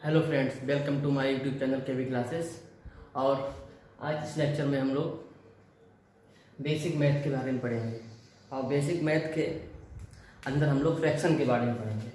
Hello friends, welcome to my YouTube channel KV classes. और आज इस लेक्चर में हम लोग बेसिक मैथ के बारे में पढ़ेंगे। और बेसिक मैथ के अंदर हम लोग फ्रैक्शन के बारे में पढ़ेंगे।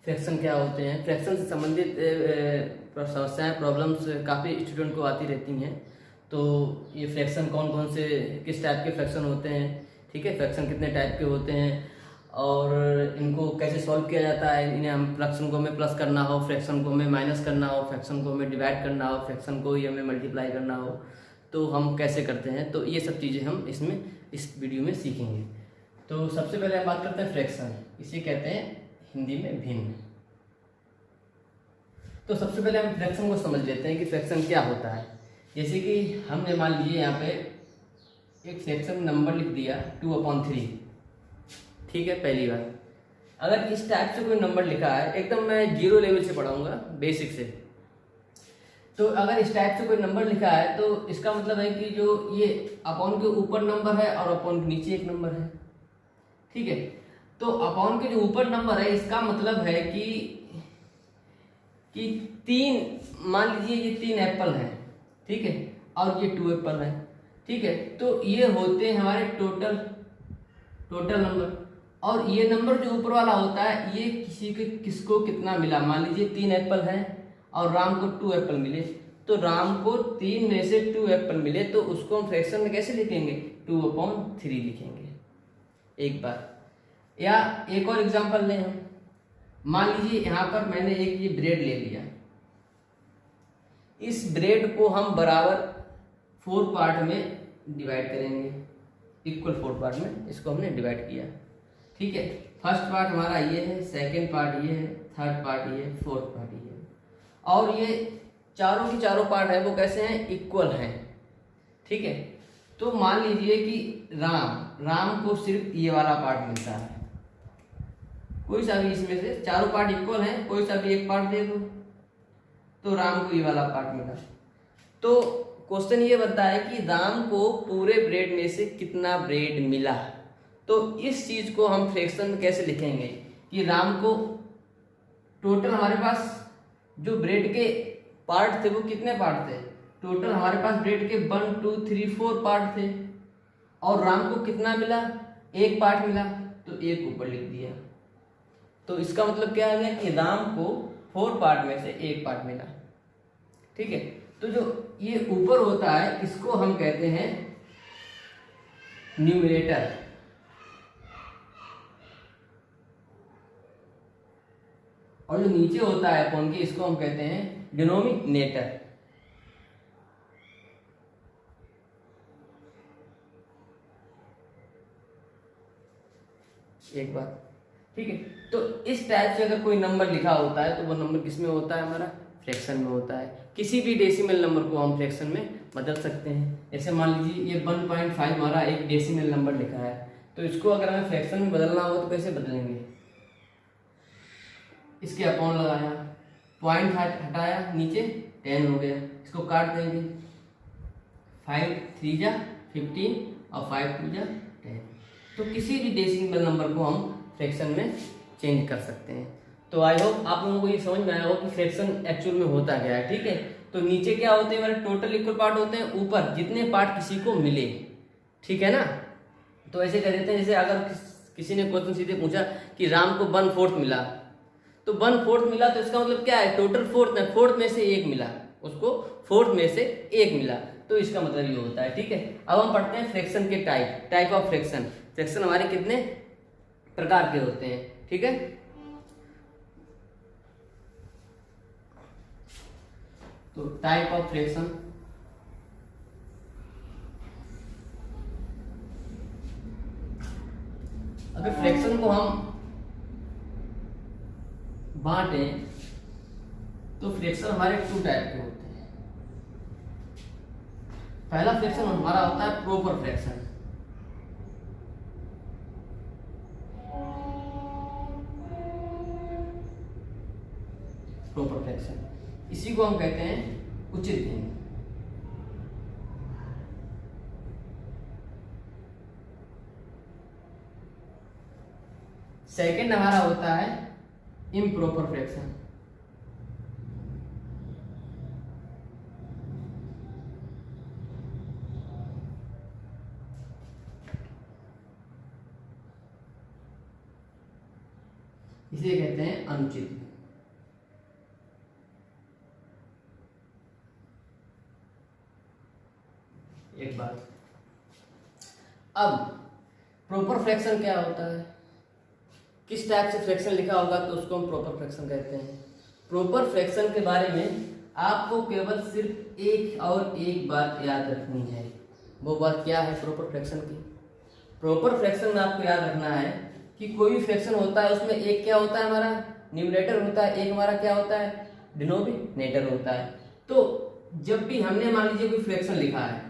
फ्रैक्शन क्या होते हैं? फ्रैक्शन से संबंधित समस्याएं, प्रॉब्लम्स काफ़ी स्टूडेंट को आती रहती हैं। तो ये फ्रैक्शन कौन कौन से, किस टाइप के फ्रैक्शन होते हैं, ठीक है, फ्रैक्शन कितने टाइप के होते हैं और इनको कैसे सॉल्व किया जाता है। इन्हें हम फ्रैक्शन को हमें प्लस करना हो, फ्रैक्शन को हमें माइनस करना हो, फ्रैक्शन को हमें डिवाइड करना हो, फ्रैक्शन को ही हमें मल्टीप्लाई करना हो, तो हम कैसे करते हैं। तो ये सब चीज़ें हम इस वीडियो में सीखेंगे। तो सबसे पहले हम बात करते हैं फ्रैक्शन। इसे कहते हैं हिंदी में भिन्न। तो सबसे पहले हम फ्रैक्शन को समझ लेते हैं कि फ्रैक्शन क्या होता है। जैसे कि हमने मान लीजिए यहाँ पे एक फ्रैक्शन नंबर लिख दिया 2/3, ठीक है। पहली बार अगर इस टाइप से कोई नंबर लिखा है, एकदम मैं जीरो लेवल से पढ़ाऊंगा, बेसिक से। तो अगर इस टाइप से कोई नंबर लिखा है तो इसका मतलब है कि जो ये अपॉन के ऊपर नंबर है और अपॉन के नीचे एक नंबर है, ठीक है। तो अपॉन के जो ऊपर नंबर है इसका मतलब है कि तीन, मान लीजिए ये 3 एप्पल हैं, ठीक है, और ये 2 एप्पल है, ठीक है। तो ये होते हैं हमारे टोटल नंबर। और ये नंबर जो ऊपर वाला होता है ये किसको कितना मिला। मान लीजिए 3 एप्पल है और राम को 2 एप्पल मिले, तो राम को 3 में से 2 एप्पल मिले, तो उसको हम फ्रैक्शन में कैसे लिखेंगे? 2/3 लिखेंगे एक बार। या एक और एग्जांपल लें हम। मान लीजिए यहाँ पर मैंने एक ये ब्रेड ले लिया। इस ब्रेड को हम बराबर 4 पार्ट में डिवाइड करेंगे, इक्वल 4 पार्ट में इसको हमने डिवाइड किया, ठीक है। फर्स्ट पार्ट हमारा ये है, सेकेंड पार्ट ये है, थर्ड पार्ट ये है, फोर्थ पार्ट ये है। और ये चारों की चारों पार्ट है वो कैसे हैं? इक्वल हैं, ठीक है। तो मान लीजिए कि राम को सिर्फ ये वाला पार्ट मिलता है। कोई सा भी इसमें से, चारों पार्ट इक्वल हैं, कोई सा भी एक पार्ट दे दो तो राम को ये वाला पार्ट मिला। तो क्वेश्चन ये बनता है कि राम को पूरे ब्रेड में से कितना ब्रेड मिला। तो इस चीज को हम फ्रैक्शन में कैसे लिखेंगे कि राम को टोटल, हमारे पास जो ब्रेड के पार्ट थे वो कितने पार्ट थे? टोटल हमारे पास ब्रेड के 1 2 3 4 पार्ट थे, और राम को कितना मिला? एक पार्ट मिला, तो एक ऊपर लिख दिया। तो इसका मतलब क्या आ गया कि राम को 4 पार्ट में से एक पार्ट मिला, ठीक है। तो जो ये ऊपर होता है इसको हम कहते हैं न्यूमरेटर, और जो नीचे होता है अपॉन के इसको हम कहते हैं डिनोमिनेटर। एक बात, ठीक है। तो इस टाइप से अगर कोई नंबर लिखा होता है तो वो नंबर किस में होता है? हमारा फ्रैक्शन में होता है। किसी भी डेसिमल नंबर को हम फ्रैक्शन में बदल सकते हैं। जैसे मान लीजिए ये 1.5 हमारा एक डेसिमल नंबर लिखा है, तो इसको अगर हमें फ्रैक्शन में बदलना हो तो कैसे बदलेंगे? इसके अपॉन लगाया, पॉइंट हटाया, नीचे 10 हो गया, इसको काट देंगे। 5 3 जा 15 और 5 2 जा 10। तो किसी भी डेसिमल नंबर को हम फ्रैक्शन में चेंज कर सकते हैं। तो आई होप आप लोगों को ये समझ में आया होगा कि फ्रैक्शन एक्चुअल में होता क्या है, ठीक है। तो नीचे क्या होते हैं? हमारे टोटल इक्वल पार्ट होते हैं, ऊपर जितने पार्ट किसी को मिले, ठीक है ना। तो ऐसे कह देते हैं, जैसे अगर किसी ने क्वेश्चन सीधे पूछा कि राम को 1/4 मिला, तो 1/4 मिला तो इसका मतलब क्या है? टोटल फोर्थ में से एक मिला, उसको फोर्थ में से एक मिला, तो इसका मतलब ये होता है, ठीक है। अब हम पढ़ते हैं फ्रैक्शन के टाइप ऑफ फ्रैक्शन। फ्रैक्शन हमारे कितने प्रकार के होते हैं, ठीक है। तो टाइप ऑफ फ्रैक्शन, अगर फ्रैक्शन को हम बांटें तो फ्रैक्शन हमारे 2 टाइप के होते हैं। पहला फ्रैक्शन हमारा होता है प्रॉपर फ्रैक्शन। इसी को हम कहते हैं उचित भिन्न। सेकंड हमारा होता है इम्प्रॉपर फ्रैक्शन। इसे कहते हैं अनुचित। एक बात, अब प्रॉपर फ्रैक्शन क्या होता है, किस टाइप से फ्रैक्शन लिखा होगा तो उसको हम प्रॉपर फ्रैक्शन कहते हैं। प्रॉपर फ्रैक्शन के बारे में आपको केवल सिर्फ एक बात याद रखनी है। वो बात क्या है प्रॉपर फ्रैक्शन की? प्रॉपर फ्रैक्शन में आपको याद रखना है कि कोई भी फ्रैक्शन होता है उसमें एक क्या होता है हमारा न्यूमरेटर होता है, एक हमारा क्या होता है डिनोमिनेटर होता है। तो जब भी हमने मान लीजिए कोई फ्रैक्शन लिखा है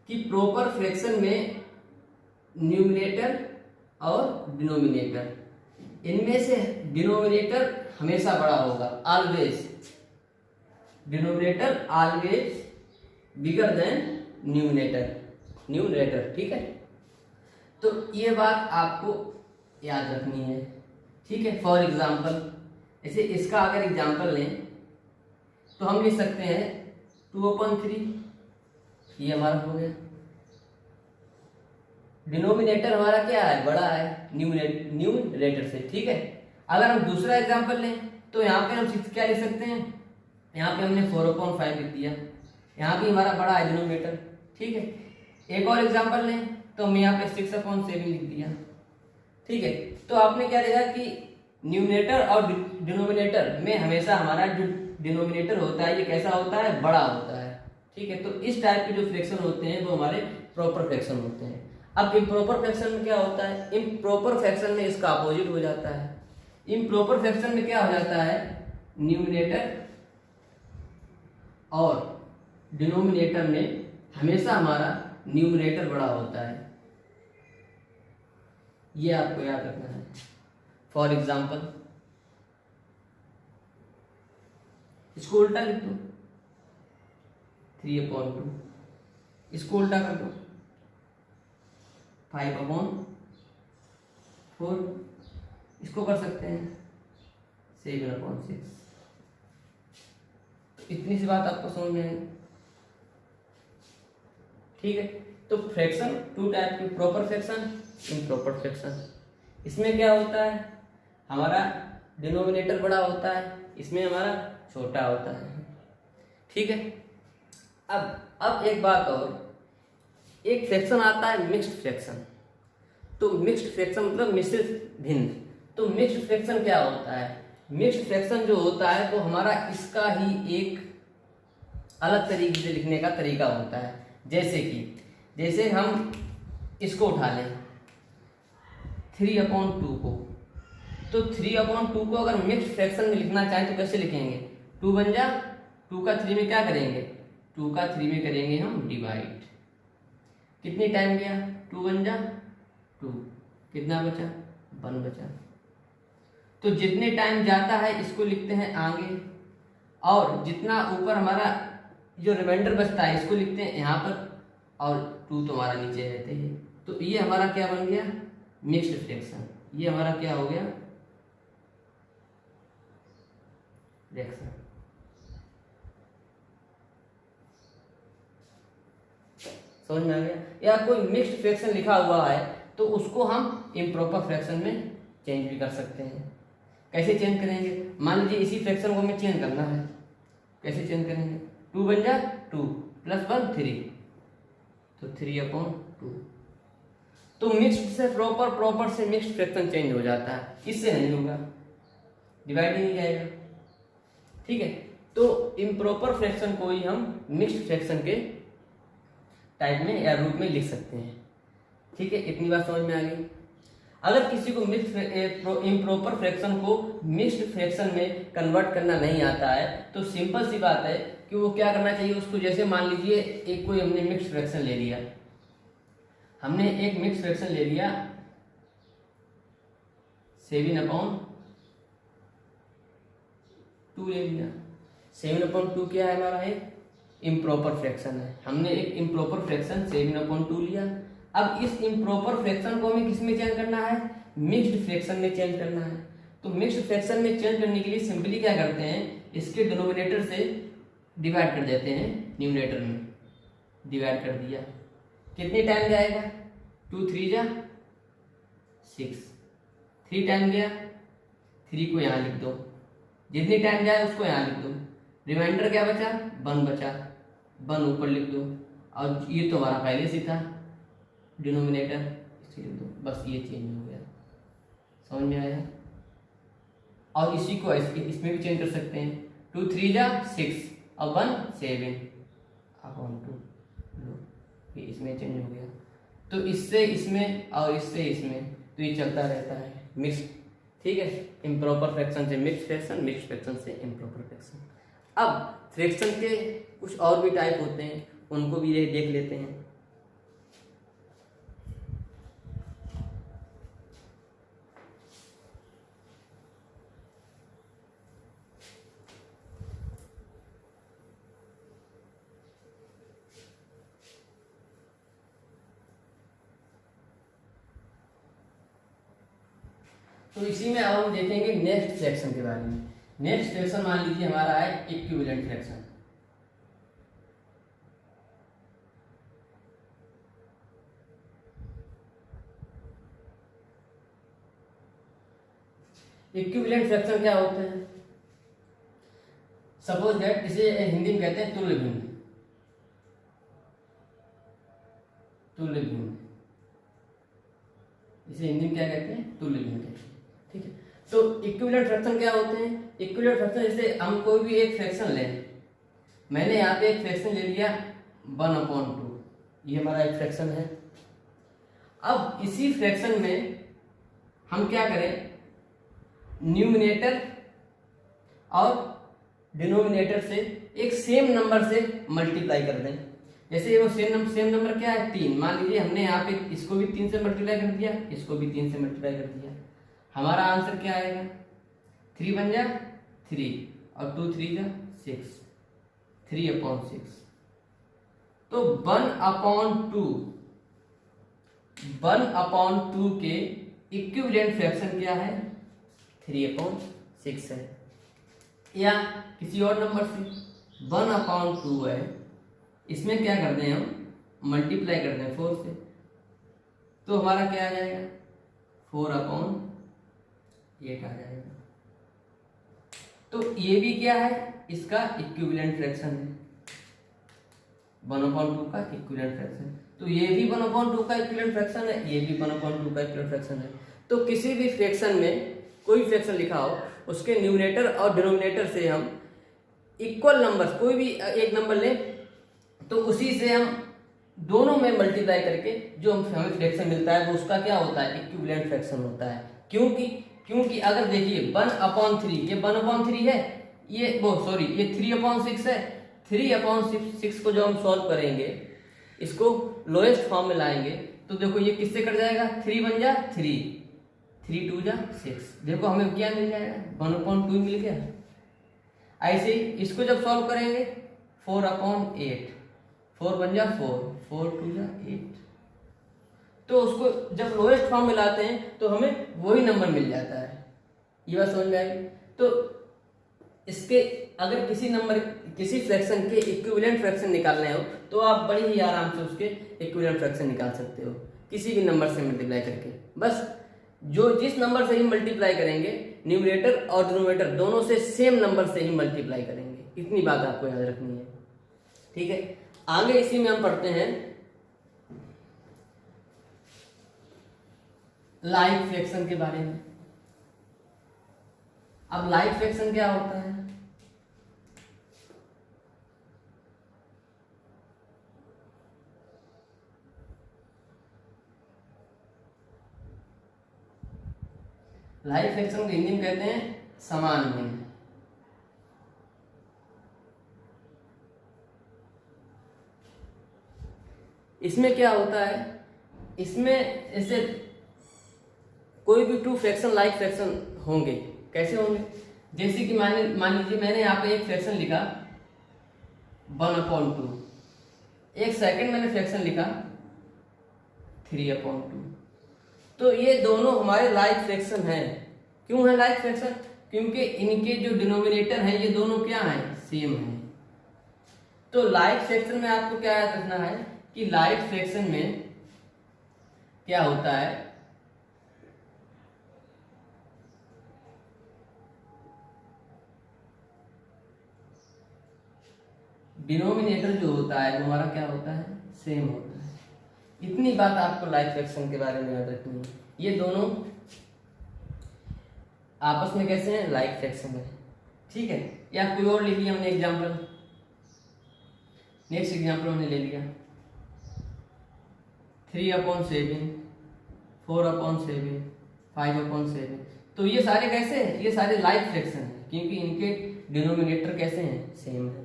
कि प्रॉपर फ्रैक्शन में न्यूमरेटर और डिनोमिनेटर, इनमें से डिनोमिनेटर हमेशा बड़ा होगा, always denominator always bigger than numerator. ठीक है, तो ये बात आपको याद रखनी है। ठीक है, फॉर एग्जाम्पल ऐसे इसका अगर एग्जाम्पल लें तो हम लिख सकते हैं 2/3, ये हमारा हो गया। डिनोमिनेटर हमारा क्या है, बड़ा है न्यूमरेटर से। ठीक है, अगर हम दूसरा एग्जाम्पल लें तो यहाँ पे हम क्या लिख सकते हैं, यहाँ पे हमने 4/5 लिख दिया, यहाँ भी हमारा बड़ा है डिनोमिनेटर। ठीक है, एक और एग्जाम्पल लें तो हम यहाँ पे 6/7 लिख दिया। ठीक है, तो आपने क्या देखा कि न्यूमरेटर और डिनोमिनेटर में हमेशा हमारा जो डिनोमिनेटर होता है ये कैसा होता है, बड़ा होता है। ठीक है, तो इस टाइप के जो फ्रैक्शन होते हैं वो हमारे प्रॉपर फ्रैक्शन होते हैं। अब इम्प्रॉपर फ्रैक्शन में क्या होता है, इम्प्रॉपर फ्रैक्शन में इसका अपोजिट हो जाता है। इम्प्रॉपर फ्रैक्शन में क्या हो जाता है, न्यूमरेटर और डिनोमिनेटर में हमेशा हमारा न्यूमरेटर बड़ा होता है, ये आपको याद रखना है। फॉर एग्जाम्पल इसको उल्टा लिख दो, 3/2, इसको उल्टा कर दो 5/4, इसको कर सकते हैं 7/6। इतनी सी बात आपको समझ में आई? ठीक है, तो फ्रैक्शन टू टाइप की, प्रॉपर फ्रैक्शन, इम्प्रॉपर फ्रैक्शन। इसमें क्या होता है, हमारा डिनोमिनेटर बड़ा होता है, इसमें हमारा छोटा होता है। ठीक है, अब एक बात और, एक फ्रैक्शन आता है मिक्स्ड फ्रैक्शन। तो मिक्स्ड फ्रैक्शन मतलब मिश्रित भिन्न। तो मिक्स्ड फ्रैक्शन क्या होता है, मिक्स्ड फ्रैक्शन जो होता है वो हमारा इसका ही एक अलग तरीके से लिखने का तरीका होता है। जैसे हम इसको उठा लें 3/2 को, तो 3/2 को अगर मिक्स्ड फ्रैक्शन में लिखना चाहें तो कैसे लिखेंगे, 2 बन जा, 2 का 3 में क्या करेंगे, 2 का 3 में करेंगे हम डिवाइड। कितनी टाइम गया, 2 बन जा 2, कितना बचा, 1 बचा। तो जितने टाइम जाता है इसको लिखते हैं आगे, और जितना ऊपर हमारा जो रिमाइंडर बचता है इसको लिखते हैं यहाँ पर, और 2 तो हमारा नीचे रहते हैं। तो ये हमारा क्या बन गया, मिक्स्ड फ्रैक्शन। ये हमारा क्या हो गया, फ्रैक्शन। समझ में आ गया? या कोई मिक्स्ड फ्रैक्शन लिखा हुआ है तो उसको हम इम्प्रॉपर फ्रैक्शन में चेंज भी कर सकते हैं। कैसे चेंज करेंगे, मान लीजिए इसी फ्रैक्शन को हमें चेंज करना है, कैसे चेंज करेंगे, 2 बन जा 2 + 1 3, तो 3/2। तो मिक्स्ड से प्रॉपर, प्रॉपर से मिक्स्ड फ्रैक्शन चेंज हो जाता है, इससे नहीं होगा, डिवाइड ही नहीं जाएगा। ठीक है, तो इम्प्रॉपर फ्रैक्शन को ही हम मिक्स्ड फ्रैक्शन के टाइप में या रूप में लिख सकते हैं। ठीक है, इतनी बात समझ में आ गई। अगर किसी को इम्प्रॉपर फ्रैक्शन को मिक्स्ड फ्रैक्शन में कन्वर्ट करना नहीं आता है तो सिंपल सी बात है कि वो क्या करना चाहिए उसको। जैसे मान लीजिए एक कोई हमने मिक्स्ड फ्रैक्शन ले लिया, हमने एक मिक्स्ड फ्रैक्शन ले लिया 7/2 ले लिया। 7/2 क्या है हमारा, एक इम्प्रॉपर फ्रैक्शन है। हमने एक इम्प्रॉपर फ्रैक्शन 7/2 लिया। अब इस इम्प्रॉपर फ्रैक्शन को हमें किस में चेंज करना है, मिक्स्ड फ्रैक्शन में चेंज करना है। तो मिक्स्ड फ्रैक्शन में चेंज करने के लिए सिंपली क्या करते हैं, इसके डिनोमिनेटर से डिवाइड कर देते हैं, न्यूमरेटर में डिवाइड कर दिया, कितने टाइम जाएगा, 2 3 जा 6, 3 टाइम गया, 3 को यहाँ लिख दो, जितनी टाइम जाए उसको यहाँ लिख दो, रिमाइंडर क्या बचा, 1 बचा, 1 ऊपर लिख दो, और ये तो हमारा पहले से था डिनोमिनेटर, इसे लिख दो, बस ये चेंज हो गया। समझ में आया। और इसी को इसमें भी चेंज कर सकते हैं, 2 3 जा 6 और 1 7 अपॉन 2, लो ये इसमें चेंज हो गया। तो इससे इसमें और इससे इसमें, तो ये चलता रहता है मिक्स, ठीक है। इम्प्रॉपर फ्रैक्शन से मिक्स फ्रैक्शन, मिक्स फ्रैक्शन से इम्प्रॉपर फ्रैक्शन। अब फ्रैक्शन के कुछ और भी टाइप होते हैं, उनको भी ये देख लेते हैं। तो इसी में अब हम देखेंगे नेक्स्ट फ्रैक्शन के बारे में। नेक्स्ट फ्रैक्शन मान लीजिए हमारा है इक्विवेलेंट फ्रैक्शन। इक्विवेलेंट फ्रैक्शन क्या होते हैं, सपोज दैट इसे हिंदी में कहते हैं तुल्य भिन्न, तुल्य भिन्न, इसे हिंदी में क्या कहते हैं, तुल्य भिन्न कहते हैं, ठीक है। तो इक्विवेलेंट फ्रैक्शन क्या होते हैं, इक्विवेलेंट फ्रैक्शन जैसे हम कोई भी एक फ्रैक्शन लें, मैंने यहाँ पे एक फ्रैक्शन ले लिया 1/2, ये हमारा एक फ्रैक्शन है। अब इसी फ्रैक्शन में हम क्या करें, न्यूमिनेटर और डिनोमिनेटर से एक सेम नंबर से मल्टीप्लाई कर दें। जैसे वो सेम नंबर क्या है, 3, मान लीजिए हमने यहाँ पे इसको भी 3 से मल्टीप्लाई कर दिया, इसको भी 3 से मल्टीप्लाई कर दिया, हमारा आंसर क्या आएगा, 3 बन जा 3 और 2 3 जा 6, 3/6। तो 1/2 के इक्विवेलेंट फ्रैक्शन क्या है, 3/6 है। या किसी और नंबर से 1/2 है, इसमें क्या कर दें हम, मल्टीप्लाई कर दें 4 से, तो हमारा क्या आ जाएगा, 4/8 आ जाएगा। तो ये भी क्या है, इसका इक्विवेलेंट फ्रैक्शन है, 1/2 का इक्विवेलेंट फ्रैक्शन। तो ये भी 1/2 का इक्विवेलेंट फ्रैक्शन है, ये भी 1/2 का इक्विवेलेंट फ्रैक्शन है। तो किसी भी फ्रैक्शन में कोई फ्रैक्शन लिखा हो, उसके न्यूमरेटर और डिनोमिनेटर से हम इक्वल नंबर, कोई भी एक नंबर लें, तो उसी से हम दोनों में मल्टीप्लाई करके जो हमें फ्रैक्शन मिलता है वो उसका क्या होता है, इक्विवेलेंट फ्रैक्शन होता है। क्योंकि अगर देखिए 1/3, ये 1/3 है, ये ये 3/6 है। 3/6 को जो हम सॉल्व करेंगे, इसको लोएस्ट फॉर्म में लाएंगे, तो देखो ये किससे कट जाएगा, 3 बन जा 3, 3 2 जा 6, देखो हमें क्या मिल जाएगा, 1/2 मिल गया। ऐसे ही इसको जब सॉल्व करेंगे 4/8, 4 बन जा 4, 4 2 जा 8, तो उसको जब लोएस्ट फॉर्म में लाते हैं तो हमें वही नंबर मिल जाता है। ये बात समझ में आएगी। तो इसके अगर किसी फ्रैक्शन के इक्विवेलेंट फ्रैक्शन निकालने हो, तो आप बड़ी ही आराम से उसके इक्विवेलेंट फ्रैक्शन निकाल सकते हो, किसी भी नंबर से मल्टीप्लाई करके। बस जिस नंबर से ही मल्टीप्लाई करेंगे, न्यूमरेटर और डिनोमिनेटर दोनों से सेम नंबर से ही मल्टीप्लाई करेंगे, इतनी बात आपको याद रखनी है, ठीक है। आगे इसी में हम पढ़ते हैं लाइक फ्रैक्शन के बारे में। अब लाइक फ्रैक्शन क्या होता है, लाइक फ्रैक्शन को हिंदी में कहते हैं समान भिन्न। इसमें क्या होता है, इसमें ऐसे कोई भी 2 फ्रैक्शन लाइक फ्रैक्शन होंगे, कैसे होंगे, जैसे कि मान लीजिए मैंने यहाँ पे एक फ्रैक्शन लिखा 1/2, एक सेकंड मैंने फ्रैक्शन लिखा 3/2, तो ये दोनों हमारे लाइक फ्रैक्शन हैं। क्यों है लाइक फ्रैक्शन? क्योंकि इनके जो डिनोमिनेटर हैं ये दोनों क्या हैं, सेम हैं। तो लाइक फ्रैक्शन में आपको क्या याद रखना है कि लाइक फ्रैक्शन में क्या होता है, डिनोमिनेटर जो होता है वो हमारा क्या होता है, सेम होता है। इतनी बात आपको लाइक फ्रैक्शन के बारे में याद रखनी है। ये दोनों आपस में कैसे हैं, लाइक फ्रैक्शन है, ठीक है। या कोई और लिख लिया हमने एग्जांपल, नेक्स्ट एग्जांपल हमने ले लिया 3/7, 4/7, 5/7। तो ये सारे कैसे हैं, ये सारे लाइक फ्रैक्शन हैं क्योंकि इनके डिनोमिनेटर कैसे हैं, सेम है,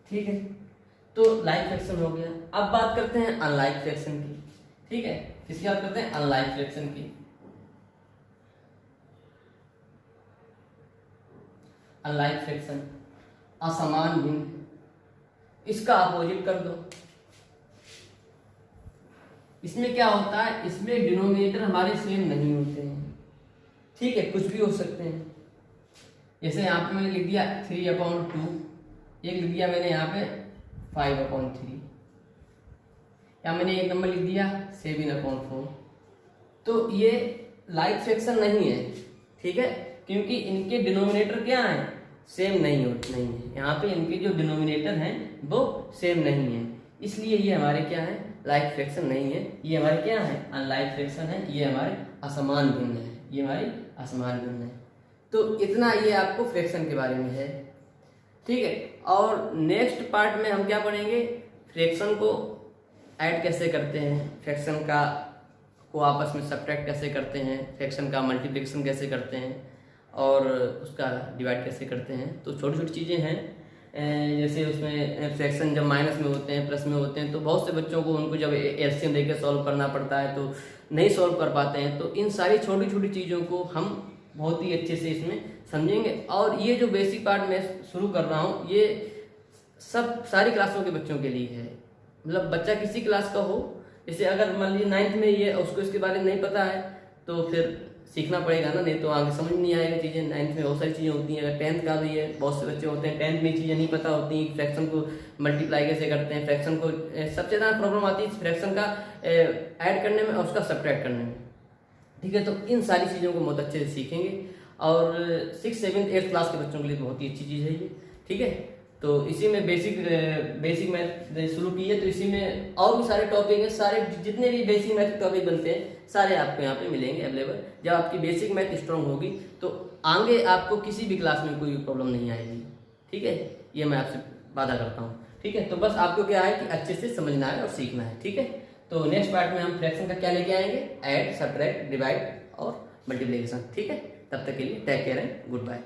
ठीक है। तो लाइक फ्रैक्शन हो गया। अब बात करते हैं अनलाइक फ्रैक्शन की, ठीक है। किसकी बात करते हैं, अनलाइक फ्रैक्शन की। अनलाइक फ्रैक्शन, असमान भिन्न, इसका अपोजिट कर दो। इसमें क्या होता है, इसमें डिनोमिनेटर हमारे सेम नहीं होते हैं, ठीक है, कुछ भी हो सकते हैं। जैसे यहाँ पे मैंने लिख दिया 3/2, एक लिख दिया मैंने यहाँ पे 5/3, या मैंने एक नंबर लिख दिया 7/4। तो ये लाइक फ्रैक्शन नहीं है, ठीक है, क्योंकि इनके डिनोमिनेटर क्या हैं, सेम नहीं है। यहाँ पे इनके जो डिनोमिनेटर हैं वो सेम नहीं है, इसलिए ये हमारे क्या है, लाइक फ्रैक्शन नहीं है। ये हमारे क्या है, अनलाइक फ्रैक्शन है। ये हमारे असमान भिन्न है, ये हमारी असमान भिन्न है। तो इतना ये आपको फ्रैक्शन के बारे में है, ठीक है। और नेक्स्ट पार्ट में हम क्या पढ़ेंगे, फ्रैक्शन को ऐड कैसे करते हैं, फ्रैक्शन का को आपस में सब्ट्रैक्ट कैसे करते हैं, फ्रैक्शन का मल्टीप्लिकेशन कैसे करते हैं और उसका डिवाइड कैसे करते हैं। तो छोटी छोटी चीज़ें हैं, जैसे उसमें फ्रैक्शन जब माइनस में होते हैं, प्लस में होते हैं, तो बहुत से बच्चों को उनको जब एलसीएम देकर सॉल्व करना पड़ता है तो नहीं सॉल्व कर पाते हैं। तो इन सारी छोटी छोटी चीज़ों को हम बहुत ही अच्छे से इसमें समझेंगे। और ये जो बेसिक पार्ट मैं शुरू कर रहा हूँ ये सब सारी क्लासों के बच्चों के लिए है। मतलब बच्चा किसी क्लास का हो, जैसे अगर मान लीजिए 9th में ये उसको इसके बारे में नहीं पता है तो फिर सीखना पड़ेगा ना, नहीं तो आगे समझ नहीं आएगा चीज़ें। 9th में बहुत सारी चीज़ें होती हैं, अगर 10th का भी है, बहुत से बच्चे होते हैं 10th में चीज़ें नहीं पता होती, फ्रैक्शन को मल्टीप्लाई कैसे करते हैं, फ्रैक्शन को सबसे ज़्यादा प्रॉब्लम आती है फ्रैक्शन का ऐड करने में और उसका सब्ट्रैक्ट करने में, ठीक है। तो इन सारी चीज़ों को बहुत अच्छे से सीखेंगे और 6th 7th 8th क्लास के बच्चों के लिए बहुत ही अच्छी चीज़ है ये, ठीक है। तो इसी में बेसिक मैथ शुरू की है, तो इसी में और भी सारे टॉपिक हैं, सारे जितने भी बेसिक मैथ टॉपिक बनते हैं सारे आपको यहाँ पे मिलेंगे अवेलेबल। जब आपकी बेसिक मैथ स्ट्रांग होगी तो आगे आपको किसी भी क्लास में कोई प्रॉब्लम नहीं आएगी, ठीक है। ये मैं आपसे वादा करता हूँ, ठीक है। तो बस आपको क्या है कि अच्छे से समझना है और सीखना है, ठीक है। तो नेक्स्ट पार्ट में हम फ्रैक्शन का क्या लेके आएंगे, ऐड, सब्ट्रैक्ट, डिवाइड और मल्टीप्लिकेशन, ठीक है। तब तक के लिए take care and good bye.